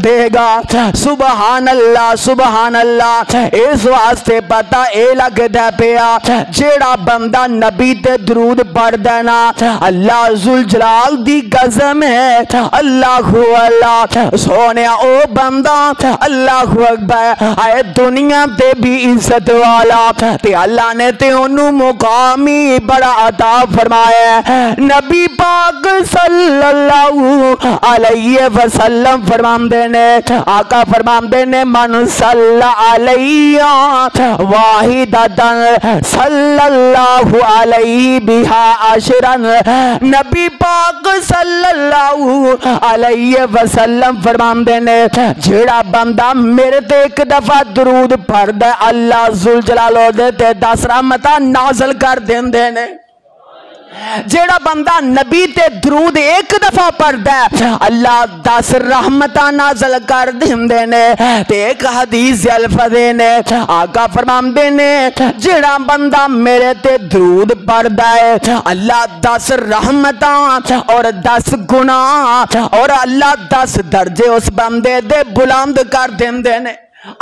دے گا۔ سبحان اللہ سبحان اللہ۔ اس واسطے پتہ اے لگدا پیا جیڑا بندہ نبی تے درود پڑھ دینا اللہ ذوالجلال دی قسم ہے اللہ اللہ سونیا او بندہ اللہ اکبر اے دنیا تے بھی عزت والا تے اللہ نے تے انہوں مقامی بڑا عطا فرمایا ہے۔ نبی پاک صلی اللہ علیہ وسلم فرماندے نے آقا فرماندے نے من صلی علیہ واحدتن صلی اللہ علیہ بہا عشرن۔ نبی پاک صلی اللہ علیہ وسلم فرماندے نے جیڑا بندہ میرے تے ایک دفعہ درود پڑھ دے اللہ ذوالجلال دے تے 10 رحمتاں نازل کر دیندے نے۔ جیڑا بندہ نبی تے درود ایک دفعہ پڑھ دے اللہ 10 رحمتاں نازل کر دیندے نے۔ تے ایک حدیث الفاظ نے آقا فرماندے نے جیڑا بندہ میرے تے درود پڑھ دے اللہ 10 رحمتاں اور 10 گناہ اور اللہ 10 درجے اس بندے دے بلند کر دیندے نے۔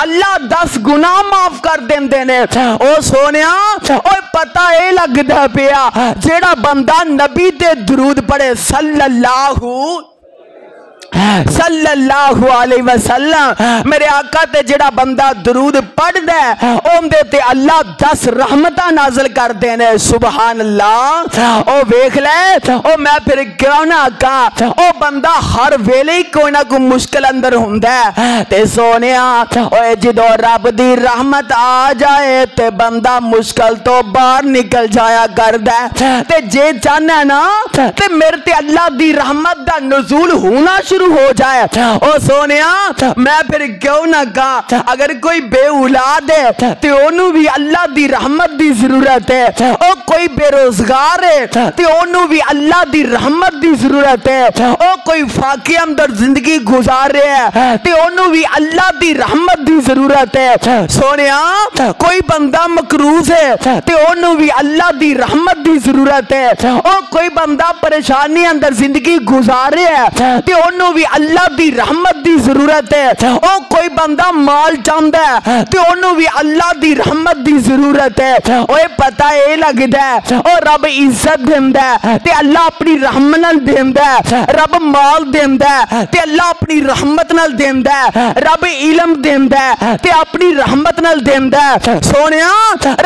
اللہ 10 گناہ معاف کر دیندے نے۔ او سونیا او پتہ اے لگدا پیا جیڑا بندہ نبی تے درود پڑھے صلی اللہ علیہ وسلم میرے آقا تے جڑا بندہ درود پڑھ دے اوم دے تے اللہ 10 رحمتاں نازل کر دینے۔ سبحان اللہ۔ او ویکھ لے او میں پھر کیوں نہ آقا او بندہ ہر ویلے ہی کوئی نہ کوئی مشکل اندر ہوندے تے سونیا او جدو رب دی رحمت آ جائے تے بندہ مشکل تو باہر نکل جایا کر دے تے جے چاہنا نا تے میرے تے اللہ دی رحمت دا نزول ہونا شروع ہو جائے۔ او سونیا میں پھر کیوں نہ کہا اگر کوئی بے اولاد ہے تے انہوں بھی اللہ دی رحمت دی ضرورت ہے۔ او کوئی بے روزگار ہے تے انہوں بھی اللہ دی رحمت دی ضرورت ہے۔ او کوئی فاقے اندر زندگی گزار رہے ہیں تے انہوں بھی اللہ دی رحمت دی ضرورت ہے۔ سونیا کوئی بندہ مقروض ہے تے انہوں بھی اللہ دی رحمت دی ضرورت ہے۔ او کوئی بندہ پریشانی اندر زندگی گزار رہے ہیں تے انہوں بھی اللہ دی رحمت دی ضرورت ہے۔ او کوئی بندہ مال چاہتا ہے تے انہوں بھی اللہ دی رحمت دی ضرورت ہے۔ اوے پتہ اے لگدا ہے او رب عزت دیندا ہے تے اللہ اپنی رحمت نال دیندا ہے۔ رب مال دیندا ہے تے اللہ اپنی رحمت نال دیندا ہے۔ رب علم دیندا ہے تے اپنی رحمت نال دیندا ہے۔ سونیا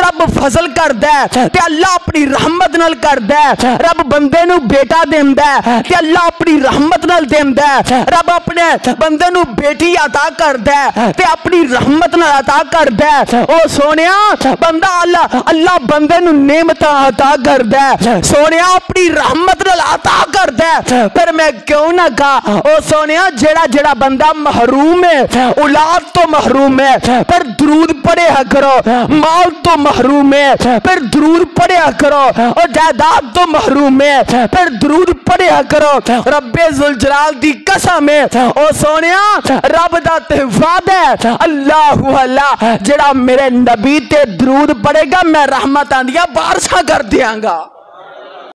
رب فضل کردا ہے تے اللہ اپنی رحمت نال کردا ہے۔ رب بندے نو بیٹا دیندا ہے تے اللہ اپنی رحمت نال دیندا ہے۔ رب اپنے بندے نو بیٹی عطا کردا ہے تے اپنی رحمت نال عطا کردا ہے۔ او سونیا بندہ اللہ بندے نو نعمت عطا کردا ہے سونیا اپنی رحمت نال عطا کردا ہے۔ پر میں کیوں نہ کہا او سونیا جیڑا بندہ محروم ہے اولاد تو محروم ہے پر درود پڑھیا کرو، مال تو محروم ہے پر درود پڑھیا کرو، اور جائیداد تو محروم ہے پر درود پڑھیا کرو۔ رب ذوالجلال دی قسم ہے او سونیا رب دا تے وعدہ ہے اللہ اللہ جڑا میرے نبی تے درود پڑھے گا میں رحمتاں دیاں بارشاں کر دیاں گا۔